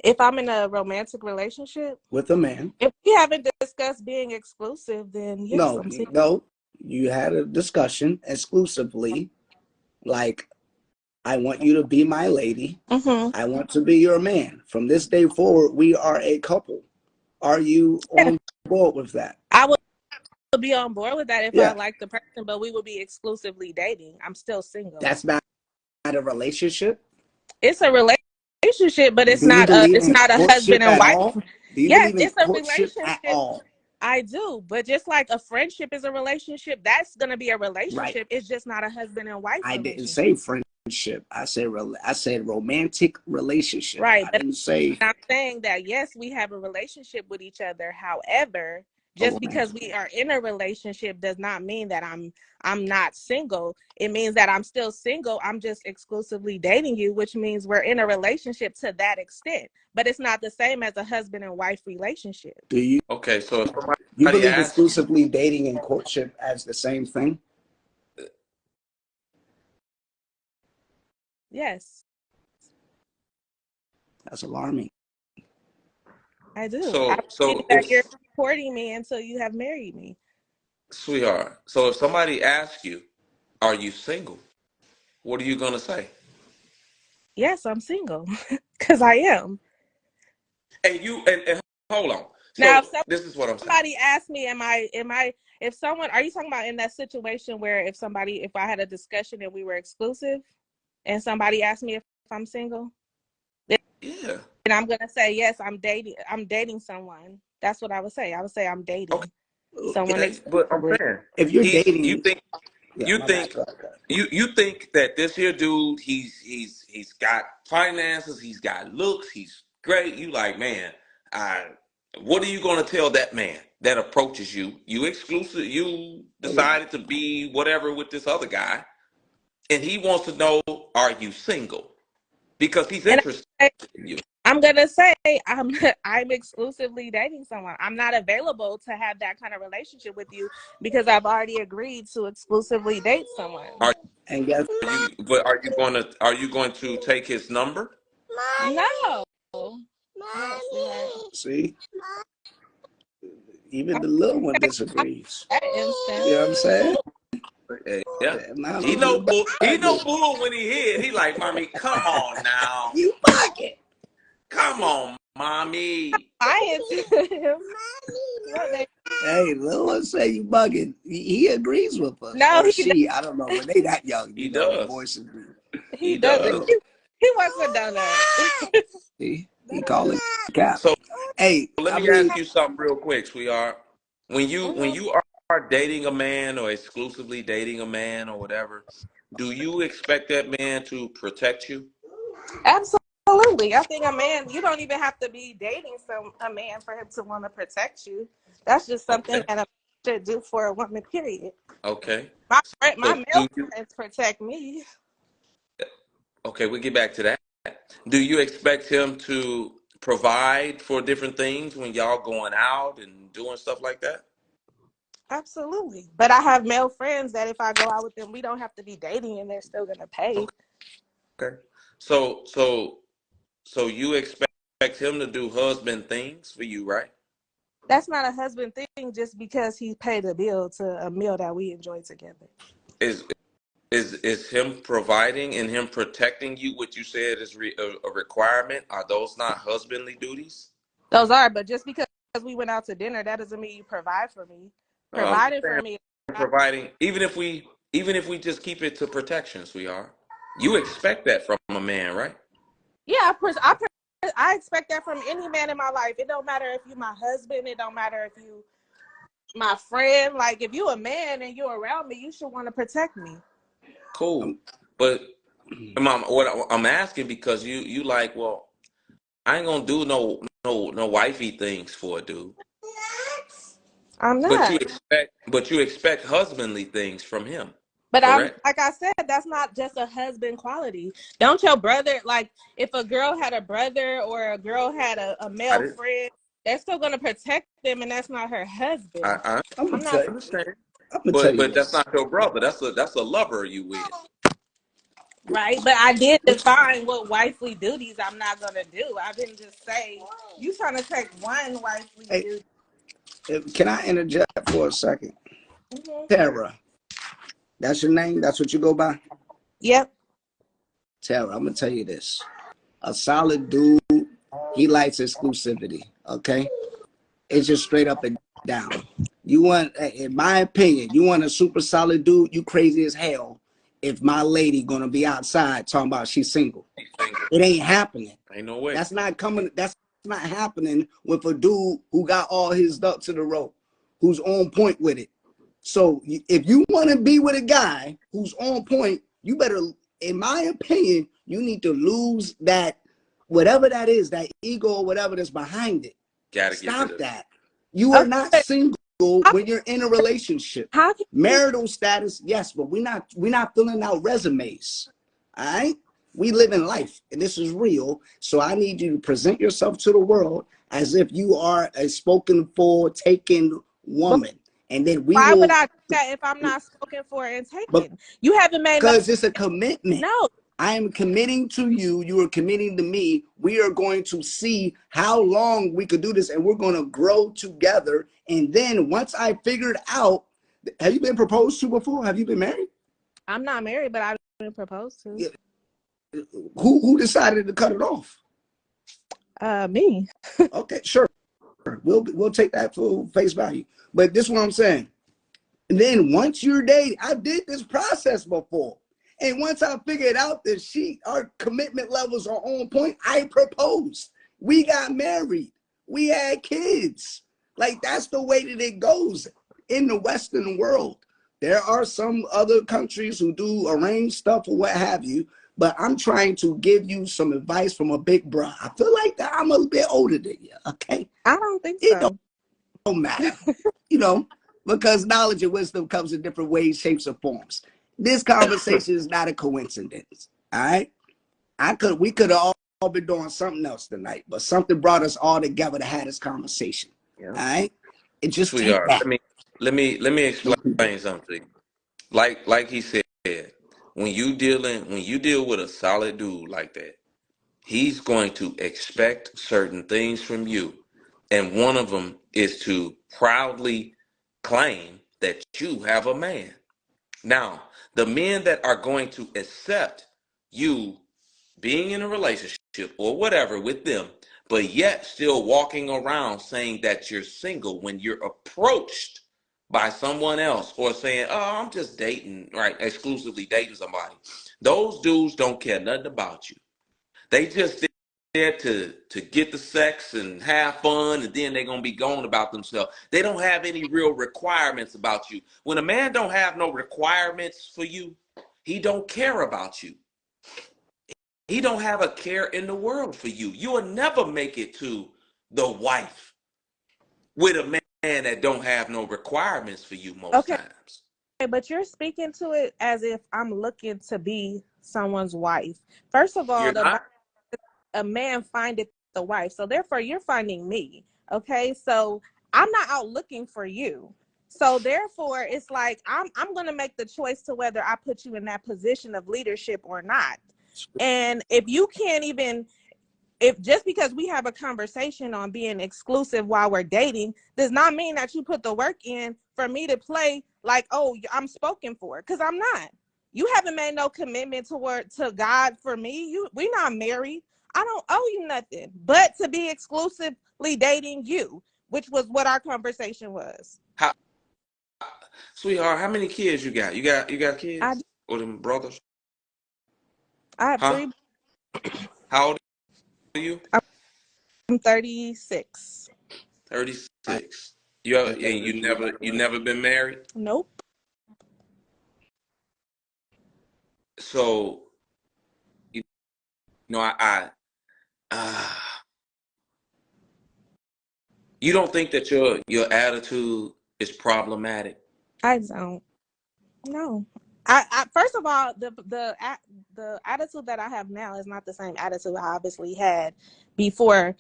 If I'm in a romantic relationship with a man. If we haven't discussed being exclusive, then yes, No, I'm single. no. You had a discussion exclusively, like, I want you to be my lady. I want to be your man. From this day forward, we are a couple. Are you on board with that? I would be on board with that if I Yeah. like the person, but we would be exclusively dating. I'm still single. That's not a relationship. It's a relationship, but it's Do you not believe in a husband courtship and at wife. all? Do you Yes, believe in it's a courtship at relationship. all? I do, but just like a friendship is a relationship, that's gonna be a Right. relationship. It's just not a husband and wife I didn't relationship. say friendship. I said romantic relationship. Right, I but didn't say I'm saying that yes, we have a relationship with each other. However, a just because romantic. we are in a relationship does not mean that I'm not single. It means that I'm still single. I'm just exclusively dating you, which means we're in a relationship to that extent. But it's not the same as a husband and wife relationship. Do you Okay, so if you somebody believe asks you, exclusively dating and courtship as the same thing? Yes, That's alarming. I do. I believe so that you're supporting me until you have married me. sweetheart, so if somebody asks you, are you single? What are you gonna say? Yes, I'm single because I am. And hold on. Now, So if this is what I'm saying. somebody asks me, if someone, are you talking about in that situation where if I had a discussion and we were exclusive and somebody asked me if I'm single, Yeah. and I'm going to say, yes, I'm dating someone. That's what I would say. I would say I'm dating someone Okay, but I'm exclusively. saying If you're you dating, think yeah, you my bad. think you think that this here dude, he's got finances, he's got looks, he's great. You like, man, I what are you gonna tell that man that approaches you? You decided to be whatever with this other guy, and he wants to know, are you single? Because he's And interested in you. I'm going to say I'm I'm exclusively dating someone. I'm not available to have that kind of relationship with you because I've already agreed to exclusively date someone. And guess Are you going to take his number? No. see, even the little one disagrees. That You know what I'm saying? Yeah. Now He you know bull. He know bugging. bull when he hit. He like, mommy, come on now. You bugging. Come on, mommy. I into him. Hey, little one say you bugging. He agrees with us, No, or he she. I don't know. When they that young, He the does. voices. He doesn't. does. He wants a donut. He calling cap. So Hey, let I me mean, ask you something real quick, sweetheart. When you are dating a man or exclusively dating a man or whatever, do you expect that man to protect you? Absolutely. I think a man, you don't even have to be dating a man for him to want to protect you. That's just something Okay. that a man should do for a woman, period. Okay. My So male friends protect me. okay, we'll get back to that. Do you expect him to provide for different things when y'all going out and doing stuff like that? Absolutely. But I have male friends that if I go out with them, we don't have to be dating and they're still going to pay. Okay. So so so you expect him to do husband things for you, right? That's not a husband thing just because he paid a bill to a meal that we enjoy together. Is is him providing and him protecting you what you said is a requirement? Are those not husbandly duties? Those are, but just because we went out to dinner, that doesn't mean you provide for me. I'm Providing for saying me. providing even if we just keep it to protection, sweetheart. You expect that from a man, right? Yeah, I expect that from any man in my life. It don't matter if you my husband. It don't matter if you my friend. Like if you a man and you're around me, you should want to protect me. Cool. But Mom, what I'm asking because you like, well, I ain't gonna do no wifey things for a dude. I'm But you not. expect husbandly things from him, But I'm correct? like I said, that's not just a husband quality. Don't your brother like if a girl had a brother or a girl had a I male did. friend, they're still gonna protect them, and that's not her husband. I'm I'm gonna tell not. you. understand. I'm gonna tell But you that's this. not your brother. That's a lover you with. Right, but I did define what wifely duties I'm not gonna do. I didn't just say you trying to take one wifely Hey, duty. can I interject for a second? Mm-hmm. Tara, that's your name? That's what you go by? Yep. Tara, I'm gonna tell you this. A solid dude, he likes exclusivity. Okay, it's just straight up and down. You want, in my opinion, you want a super solid dude. You crazy as hell. If my lady gonna be outside talking about she's single, it ain't happening. Ain't no way. That's not coming. That's not happening with a dude who got all his ducks in a row, who's on point with it. So if you want to be with a guy who's on point, you better, in my opinion, you need to lose that, whatever that is, that ego or whatever that's behind it. Gotta get rid Stop of it. that. You are not Okay. single How, when you're in a relationship. how can you? Marital status, yes, but we're not filling out resumes. All right? We live in life, and this is real. So I need you to present yourself to the world as if you are a spoken for, taken But woman, and then we why would will. I do that if I'm not spoken for and taken? You haven't made no. Because it's a commitment. No, I am committing to you. You are committing to me. We are going to see how long we could do this, and we're going to grow together. And then once I figured out, have you been proposed to before? Have you been married? I'm not married, but I've been proposed to. Yeah. Who decided to cut it off? Me. Okay, sure. We'll take that for face value. But this is what I'm saying. And then once you're dating, I did this process before. And once I figured out that our commitment levels are on point, I proposed. We got married. We had kids. Like, that's the way that it goes in the Western world. There are some other countries who do arrange stuff or what have you, but I'm trying to give you some advice from a big bro. I feel like that I'm a bit older than you, okay? I don't think It so. don't matter, you know, because knowledge and wisdom comes in different ways, shapes, or forms. This conversation is not a coincidence. All right. We could have all been doing something else tonight, but something brought us all together to have this conversation. Yeah. All right. And just take Sweetheart, that. let me explain something to you. Like he said, when you deal with a solid dude like that, he's going to expect certain things from you. And one of them is to proudly claim that you have a man. Now, the men that are going to accept you being in a relationship or whatever with them, but yet still walking around saying that you're single when you're approached by someone else or saying, oh, I'm just dating, right? Exclusively dating somebody. Those dudes don't care nothing about you. They just there to get the sex and have fun, and then they're gonna be going about themselves. They don't have any real requirements about you. When a man don't have no requirements for you, he don't care about you. He don't have a care in the world for you. You will never make it to the wife with a man that don't have no requirements for you most Okay, times. but you're speaking to it as if I'm looking to be someone's wife. First of all, You're not. a man findeth the wife. So therefore you're finding me. Okay. So I'm not out looking for you. So therefore it's like I'm gonna make the choice to whether I put you in that position of leadership or not. And if you can't even, if just because we have a conversation on being exclusive while we're dating does not mean that you put the work in for me to play like, oh, I'm spoken for, because I'm not. You haven't made no commitment to God for me. We not married. I don't owe you nothing but to be exclusively dating you, which was what our conversation was. How, sweetheart, how many kids you got? You got I kids or them brothers? I have Huh? three. How old are you? I'm 36. 36. You never been married? Nope. So, you I uh, you don't think that your attitude is problematic? I don't. No. I first of all, the attitude that I have now is not the same attitude I obviously had before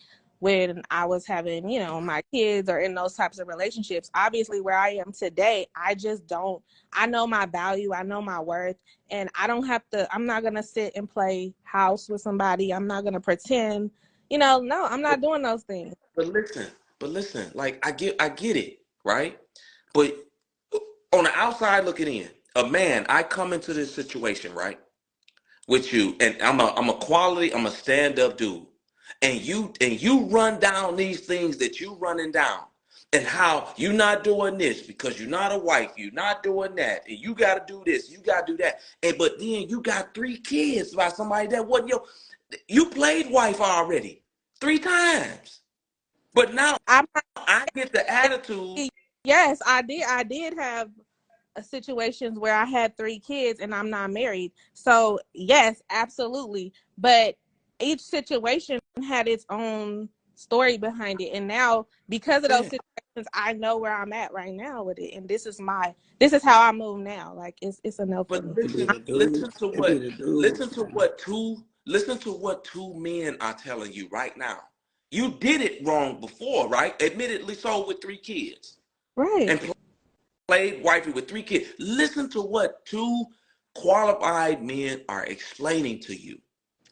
when I was having, you know, my kids or in those types of relationships. Obviously, where I am today, I just don't, I know my value, I know my worth, and I don't have to, I'm not going to sit and play house with somebody. I'm not going to pretend, you know, no, I'm not doing those things. But listen, like I get it, right? But on the outside looking in, a man, I come into this situation, right? With you, and I'm a quality, I'm a stand-up dude. And you run down these things that you running down, and how you not doing this because you're not a wife, you're not doing that, and you gotta do this, you gotta do that. And but then you got 3 kids by somebody that wasn't your, you played wife already 3 times. But now I'm I get the attitude. yes, I did have situations where I had 3 kids and I'm not married. So yes, absolutely. But each situation had its own story behind it. And now because of those Man, situations, I know where I'm at right now with it. And this is how I move now. Like it's a no for but me. It be listen, the dudes. It be the listen dudes, to man. what two men are telling you right now. You did it wrong before, right? Admittedly so, with 3 kids. Right. And played wifey with 3 kids. Listen to what two qualified men are explaining to you.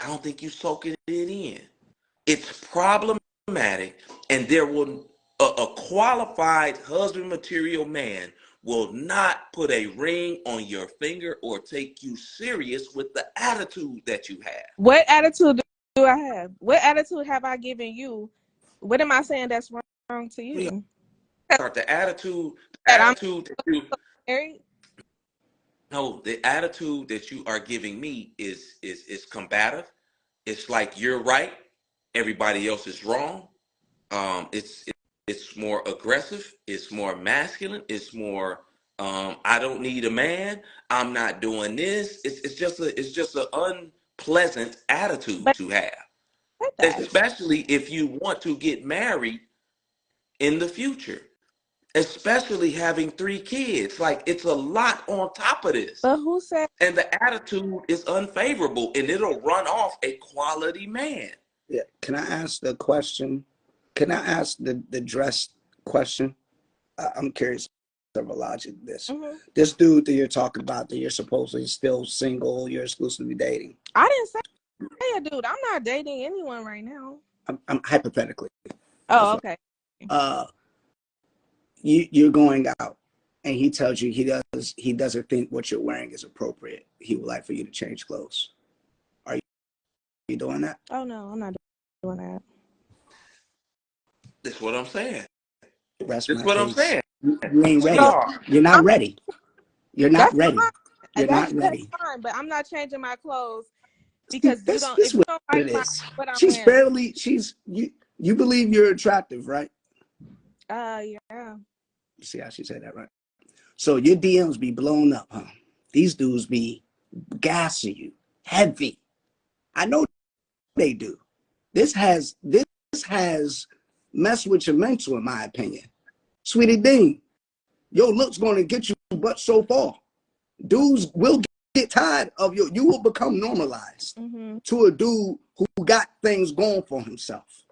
I don't think you soaking it in. It's problematic, and there will a qualified husband material man will not put a ring on your finger or take you serious with the attitude that you have. What attitude do I have? What attitude have I given you? What am I saying that's wrong to We you? start the attitude, That I'm that you married? no, the attitude that you are giving me is combative. It's like you're right, everybody else is wrong. It's more aggressive. It's more masculine. It's more. I don't need a man. I'm not doing this. It's just an unpleasant attitude But to have, I said that. especially if you want to get married in the future. Especially having 3 kids, like it's a lot on top of this, But who said and the attitude is unfavorable, and it'll run off a quality man. Yeah. Can I ask the question? Can I ask the dress question? I'm curious of the logic of this. mm-hmm. This dude that you're talking about, that you're supposedly still single, you're exclusively dating. I didn't say it, dude. I'm not dating anyone right now. I'm hypothetically. Oh, okay. Uh, you're going out, and he tells you he doesn't think what you're wearing is appropriate. He would like for you to change clothes. Are you doing that? Oh no, I'm not doing that. That's what I'm saying. Rest That's my what I'm case. saying. You ain't ready. So Sweetheart, You're not I'm ready. You're not that's ready. fine. You're not That's ready. fine. But I'm not changing my clothes See, because you this don't. this If you what don't it like is. what I'm She's wearing, fairly. She's you. You believe you're attractive, right? yeah. You see how she said that, right? So your DMs be blown up, huh? These dudes be gassing you, heavy. I know they do. This has messed with your mental, in my opinion. Sweetie Dean, your looks gonna get you but so far. Dudes will get tired of you. You will become normalized Mm-hmm. to a dude who got things going for himself.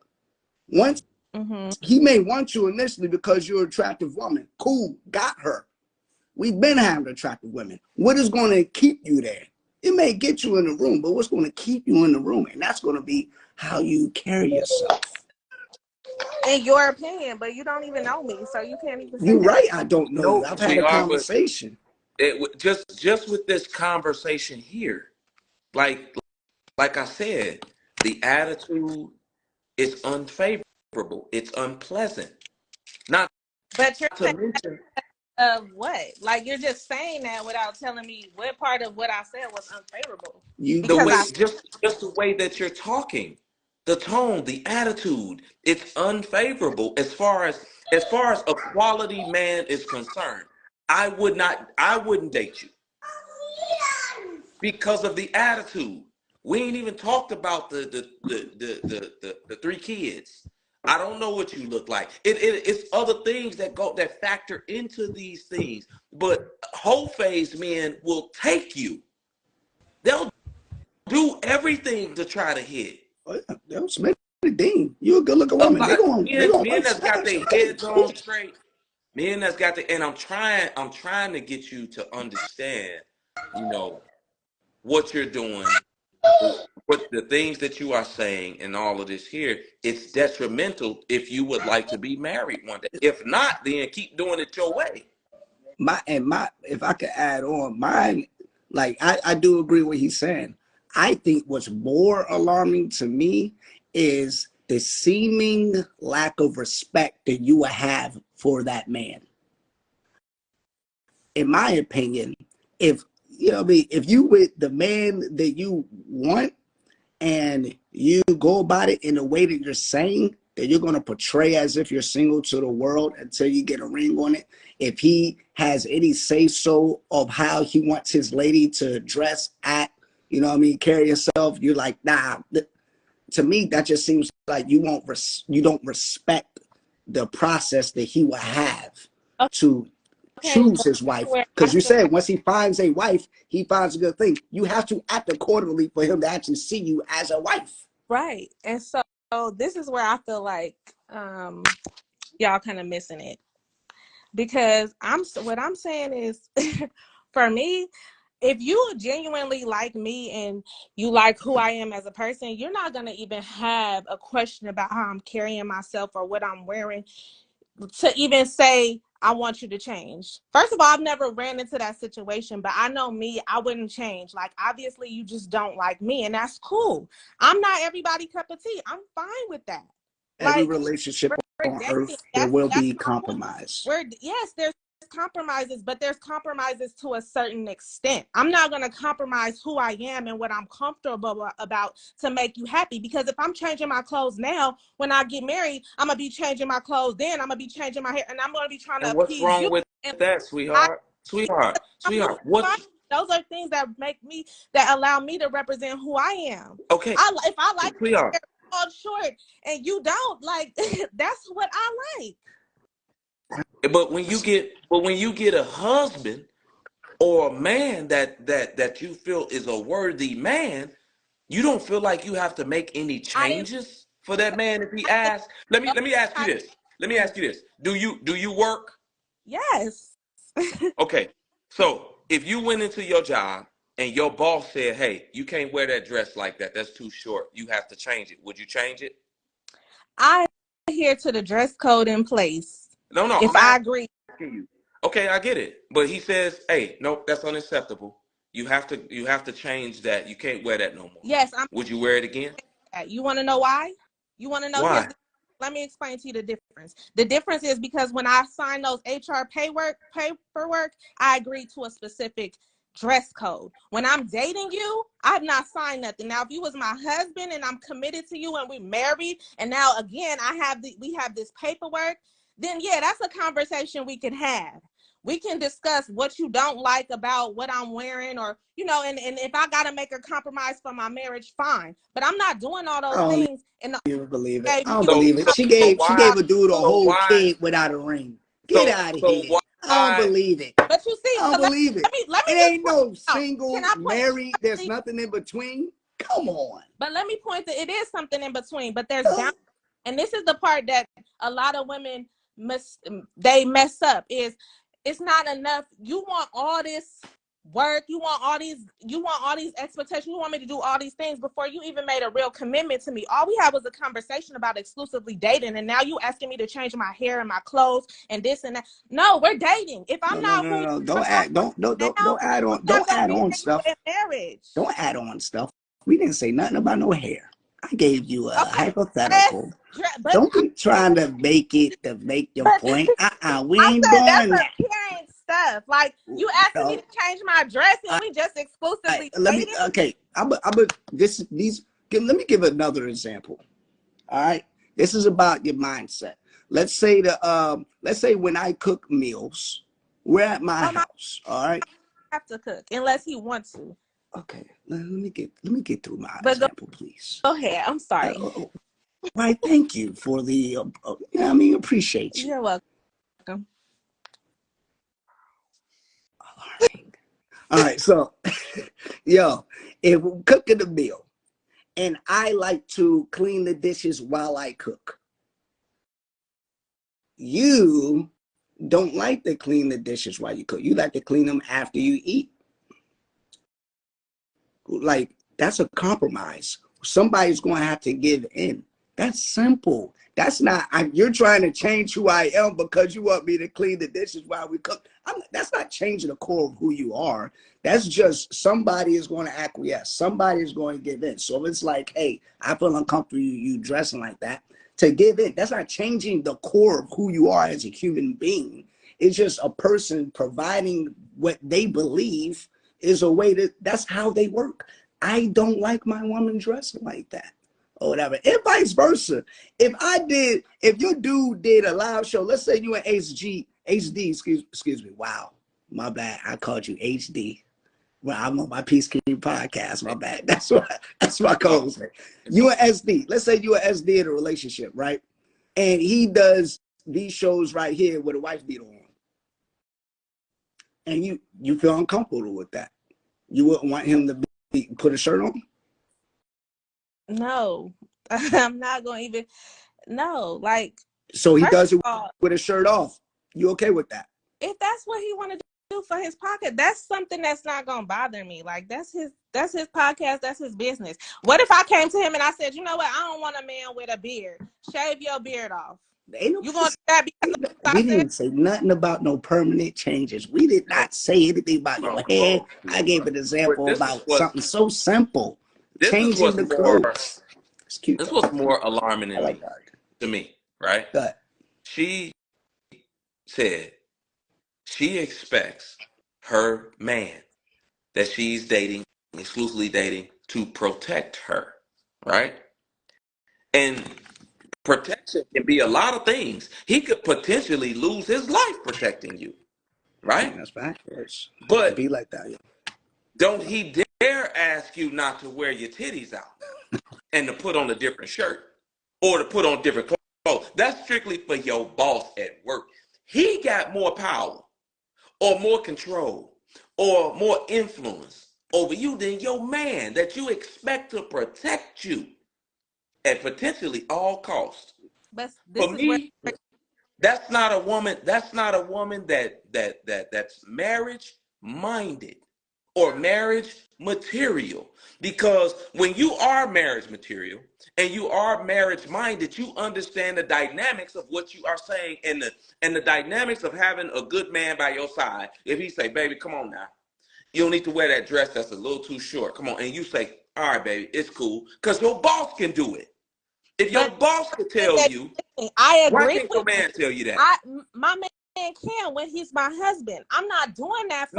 Once Mm-hmm. he may want you initially because you're an attractive woman. Cool, got her. We've been having attractive women. What is going to keep you there? It may get you in the room, but what's going to keep you in the room? And that's going to be how you carry yourself. In your opinion, but you don't even know me, so you can't even say You're that. right. I don't know you. no, I've had a sweetheart, but conversation. just with this conversation here, like like I said, the attitude is unfavorable. It's unpleasant. Not But you're to mention of what? Like you're just saying that without telling me what part of what I said was unfavorable. You the Because way, I just just the way that you're talking, the tone, the attitude. It's unfavorable as far as a quality man is concerned. I wouldn't date you because of the attitude. We ain't even talked about the 3 kids. I don't know what you look like. It's other things that factor into these things. But whole phase men will take you. They'll do everything to try to hit. oh yeah, there was many redeem. You're a good looking A woman. They lot, going men that's got smash. their Okay, heads on cool. straight. Men that's got the, and I'm trying to get you to understand, you know, what you're doing, what the things that you are saying, and all of this here. It's detrimental if you would like to be married one day. If not, then keep doing it your way. My if I could add on mine, like I do agree with what he's saying. I think what's more alarming to me is the seeming lack of respect that you will have for that man. In my opinion, if you know what I mean, if you with the man that you want and you go about it in a way that you're saying that you're going to portray as if you're single to the world until you get a ring on it, if he has any say so of how he wants his lady to dress, act, you know what I mean, carry yourself, you're like, nah. To me, that just seems like you don't respect the process that he will have to Okay, choose his wife. where I Because you feel said once he finds a wife, he finds a good thing. You have to act accordingly for him to actually see you as a wife. right. And so this is where I feel like y'all kind of missing it. Because what I'm saying is for me, if you genuinely like me and you like who I am as a person, you're not going to even have a question about how I'm carrying myself or what I'm wearing to even say, I want you to change. First of all, I've never ran into that situation, but I know me, I wouldn't change. Like, obviously, you just don't like me, and that's cool. I'm not everybody cup of tea. I'm fine with that. Every Like, relationship we're on dating. earth, there will That's be my point. compromise. Yes, there's compromises, but there's compromises to a certain extent. I'm not going to compromise who I am and what I'm comfortable about to make you happy, because if I'm changing my clothes now, when I get married, I'm going to be changing my clothes then, I'm going to be changing my hair, and I'm going to be trying to And what's appease you. wrong with And that, I, sweetheart? because Sweetheart, I'm moving sweetheart. What? forward, those are things that make me, that allow me to represent who I am. Okay, If I like sweetheart. hair called short and you don't, like, that's what I like. But when you get a husband or a man that you feel is a worthy man, you don't feel like you have to make any I didn't changes for that man if he I didn't asks. Let me ask you I this. Let me didn't. ask you this. Do you work? Yes. Okay. So if you went into your job and your boss said, "Hey, you can't wear that dress like that. That's too short. You have to change it." Would you change it? I adhere to the dress code in place. No, no. If I'm I agree, asking you. Okay, I get it. But he says, "Hey, nope, that's unacceptable. You have to change that. You can't wear that no more." yes, I'm. Would you wear it again? You want to know why? You want to know? Why? Let me explain to you the difference. The difference is because when I sign those HR paperwork, I agree to a specific dress code. When I'm dating you, I've not signed nothing. Now, if you was my husband and I'm committed to you and we're married, and now again we have this paperwork, then yeah, that's a conversation we can have. We can discuss what you don't like about what I'm wearing, or and if I gotta make a compromise for my marriage, fine. But I'm not doing all I those don't things in the even believe it. gave I don't me So believe it. so She so gave why a dude a so whole why kid without a ring. Get so out of so here. I don't why believe it. but you see, I don't but believe it. let me It just ain't point no out. Can single, I point married. There's nothing in between. Come on. but let me point that it is something in between, but there's bound, and this is the part that a lot of women mess up is it's not enough. You want all this work, you want all these expectations, you want me to do all these things before you even made a real commitment to me. All we had was a conversation about exclusively dating, and now you asking me to change my hair and my clothes and this and that. No, we're dating. If I'm No, no, not no, who no. you Don't are add. now, Don't add we're on. not Don't gonna add be on together stuff. in marriage. Don't add on stuff. We didn't say nothing about no hair. I gave you a Okay, hypothetical. but Don't be trying to make it to make your but point. We I ain't said that's doing that. appearance stuff. Like, you asking me No. to change my dress and I, we just exclusively let me. dating? Okay. Let me give another example. All right. This is about your mindset. Let's say when I cook meals, we're at my Oh, my house. All right. have to cook unless he wants to. Okay. Let me get through my But example, please. go ahead. I'm sorry. Right. Thank you for the. I mean, appreciate you. You're welcome. All right. So, yo, if we're cooking a meal and I like to clean the dishes while I cook. You don't like to clean the dishes while you cook. You like to clean them after you eat. Like, that's a compromise. Somebody's going to have to give in. That's simple. That's not, you're trying to change who I am because you want me to clean the dishes while we cook. That's not changing the core of who you are. That's just somebody is going to acquiesce. Somebody is going to give in. So it's like, hey, I feel uncomfortable you dressing like that. To give in, that's not changing the core of who you are as a human being. It's just a person providing what they believe is a way that's how they work. I don't like my woman dressing like that or whatever. And vice versa. If your dude did a live show, let's say you and HD, excuse me. Wow, my bad. I called you HD. Well, I'm on my Peacekeeping podcast. My bad. That's my code. You and SD. Let's say you and SD in a relationship, right? And he does these shows right here with a wife beater on. And you feel uncomfortable with that. You wouldn't want him to put a shirt on? No, I'm not going to even, no, like. So he does it with a shirt off. You okay with that? If that's what he want to do for his pocket, that's something that's not going to bother me. Like, that's his podcast. That's his business. What if I came to him and I said, you know what? I don't want a man with a beard. Shave your beard off. You going to do that because we didn't say nothing about no permanent changes. We did not say anything about your hair. I gave an example about something so simple. Changing the clothes. It's cute. This was more alarming to me, right? She said she expects her man that she's dating, exclusively dating, to protect her, right? And protection can be a lot of things. He could potentially lose his life protecting you, right? Yeah, that's right. But be like that. Yeah. Don't he dare ask you not to wear your titties out and to put on a different shirt or to put on different clothes. That's strictly for your boss at work. He got more power or more control or more influence over you than your man that you expect to protect you at potentially all costs. But this for is me, where that's not a woman. That's not a woman that's marriage minded or marriage material. Because when you are marriage material and you are marriage minded, you understand the dynamics of what you are saying and the dynamics of having a good man by your side. If he say, baby, come on now. You don't need to wear that dress that's a little too short. Come on. And you say, all right, baby, it's cool. Because your boss can do it. If your boss can tell you, I agree. Why can't your man tell you that? My man can when he's my husband. I'm not doing that for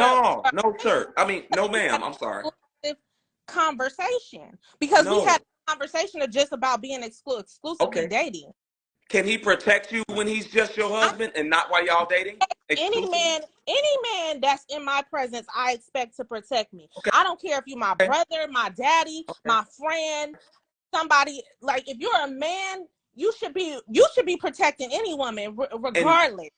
no, sir. I mean, no, ma'am. I'm sorry. Conversation because we had a conversation of just about being exclusively dating. Can he protect you when he's just your husband and not while y'all dating? Any man that's in my presence, I expect to protect me. I don't care if you're my brother, my daddy, my friend, somebody. Like, if you're a man, you should be protecting any woman regardless.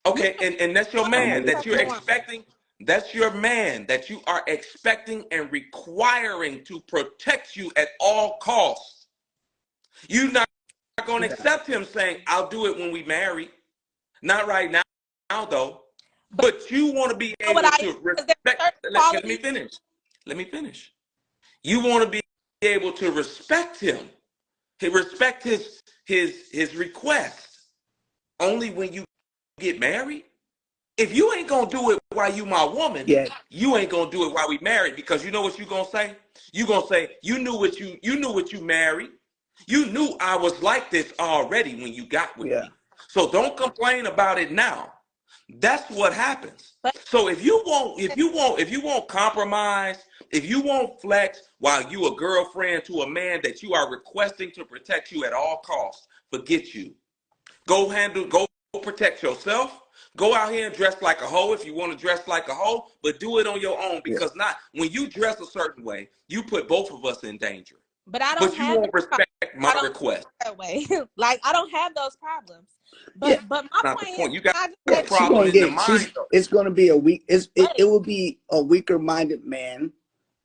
And that's your man that you're expecting. That's your man that you are expecting and requiring to protect you at all costs. You're not going to accept him saying, I'll do it when we marry. Not right now though. But you want to be able to respect. Let me finish. You want to be able to respect him. Respect his request. Only when you get married. If you ain't gonna do it while you my woman, you ain't gonna do it while we married, because you know what you gonna say? You gonna say, you knew what you married. You knew I was like this already when you got with me. So don't complain about it now. That's what happens. So if you won't compromise, if you won't flex while you a girlfriend to a man that you are requesting to protect you at all costs, forget you. Go protect yourself. Go out here and dress like a hoe if you want to dress like a hoe, but do it on your own, because not when you dress a certain way, you put both of us in danger. But you won't respect my request. That way. Like, I don't have those problems. But my point is, you got a problem in the mind. It's going to be a weak. It will be a weaker minded man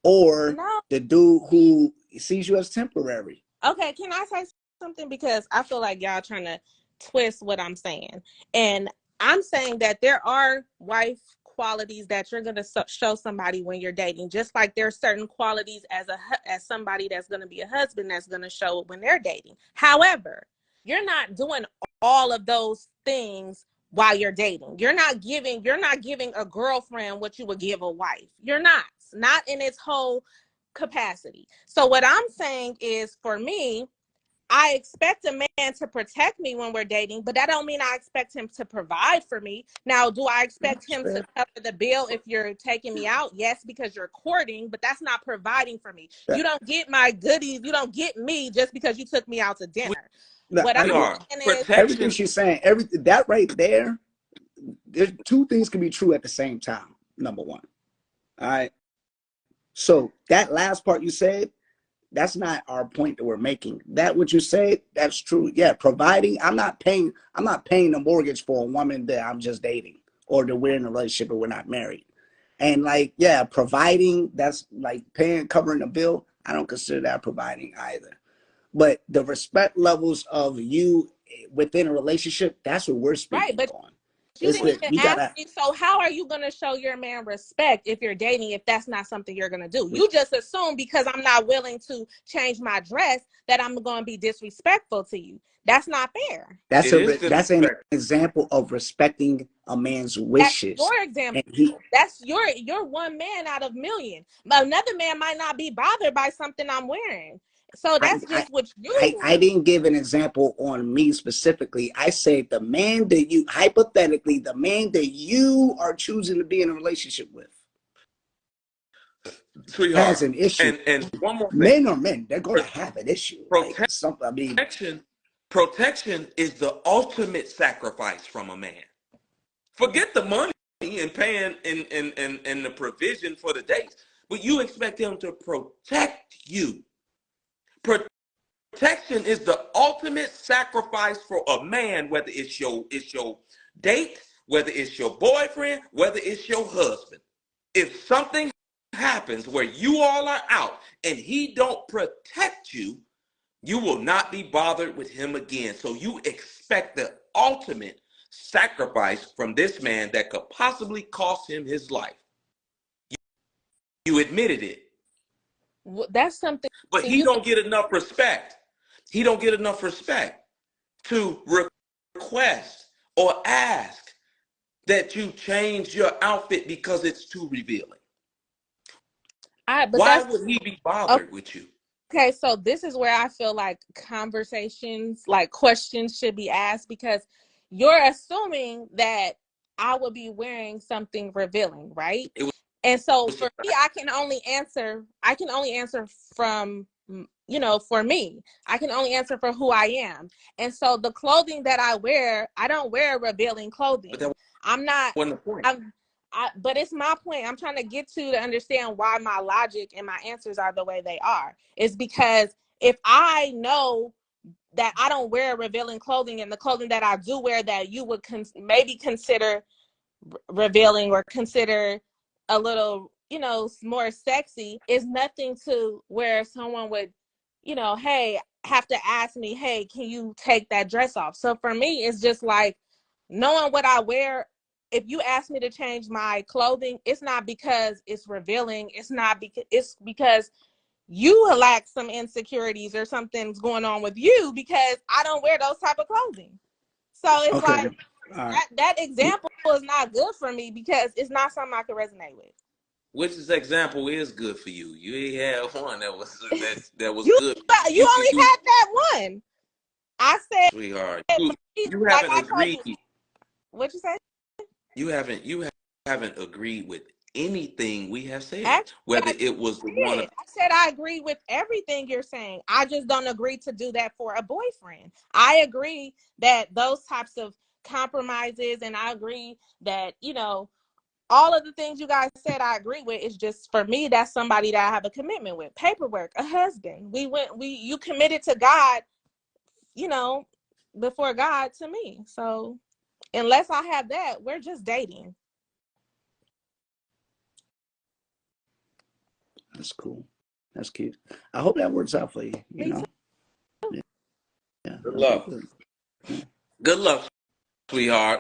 or No. the dude who sees you as temporary. Okay, can I say something? Because I feel like y'all trying to twist what I'm saying. And I'm saying that there are wife qualities that you're going to show somebody when you're dating, just like there's certain qualities as somebody that's going to be a husband that's going to show when they're dating. However, you're not doing all of those things while you're dating. You're not giving a girlfriend what you would give a wife. You're not in its whole capacity. So what I'm saying is, for me, I expect a man to protect me when we're dating, but that don't mean I expect him to provide for me. Now, do I expect him to cover the bill if you're taking me out? Yes, because you're courting, but that's not providing for me. You don't get my goodies. You don't get me just because you took me out to dinner. What I'm saying is, everything she's saying, everything that right there, there's two things can be true at the same time. Number one. All right. So that last part you said, that's not our point that we're making. That what you said, that's true. Yeah, providing. I'm not paying the mortgage for a woman that I'm just dating or that we're in a relationship or we're not married. And like, yeah, providing, that's like covering the bill. I don't consider that providing either. But the respect levels of you within a relationship, that's what we're speaking right, but on. you didn't even ask me. So how are you going to show your man respect if you're dating, if that's not something you're going to do? You just assume because I'm not willing to change my dress that I'm going to be disrespectful to you. That's not fair. That's an example of respecting a man's wishes. That's your example. That's you're one man out of million. Another man might not be bothered by something I'm wearing. So that's what you. I didn't give an example on me specifically. I said the man that you, hypothetically, the man that you are choosing to be in a relationship with, sweetheart, has an issue. And one more thing. Men are men. They're going to have an issue. Protection is the ultimate sacrifice from a man. Forget the money and paying and the provision for the dates, but you expect him to protect you. Protection is the ultimate sacrifice for a man, whether it's your date, whether it's your boyfriend, whether it's your husband. If something happens where you all are out and he don't protect you, you will not be bothered with him again. So you expect the ultimate sacrifice from this man that could possibly cost him his life. You admitted it. That's something. But he don't get enough respect. He don't get enough respect to request or ask that you change your outfit because it's too revealing. Why would he be bothered with you? Okay, so this is where I feel like conversations, like questions should be asked, because you're assuming that I would be wearing something revealing, right? And so for me, I can only answer from, for me. I can only answer for who I am. And so the clothing that I wear, I don't wear revealing clothing. I'm not, but it's my point. I'm trying to get to understand why my logic and my answers are the way they are. It's because if I know that I don't wear revealing clothing, and the clothing that I do wear that you would maybe consider revealing or consider a little, more sexy, is nothing to where someone would, hey, have to ask me, hey, can you take that dress off? So for me, it's just like knowing what I wear. If you ask me to change my clothing, it's not because it's revealing. It's because you lack some insecurities or something's going on with you, because I don't wear those type of clothing. So it's like that example is not good for me because it's not something I can resonate with. Which example is good for you? You ain't had one that was good. You only had that one. I said, sweetheart, you haven't agreed. What'd you say? You haven't agreed with anything we have said. Actually, whether it was one of, I said I agree with everything you're saying. I just don't agree to do that for a boyfriend. I agree that those types of compromises, and I agree that, all of the things you guys said, I agree with. It's just, for me, that's somebody that I have a commitment with. Paperwork, a husband. You committed to God, before God to me. So unless I have that, we're just dating. That's cool. That's cute. I hope that works out for you. You Me know. too. Yeah. Good Okay. luck. Good. Yeah. Good luck, sweetheart.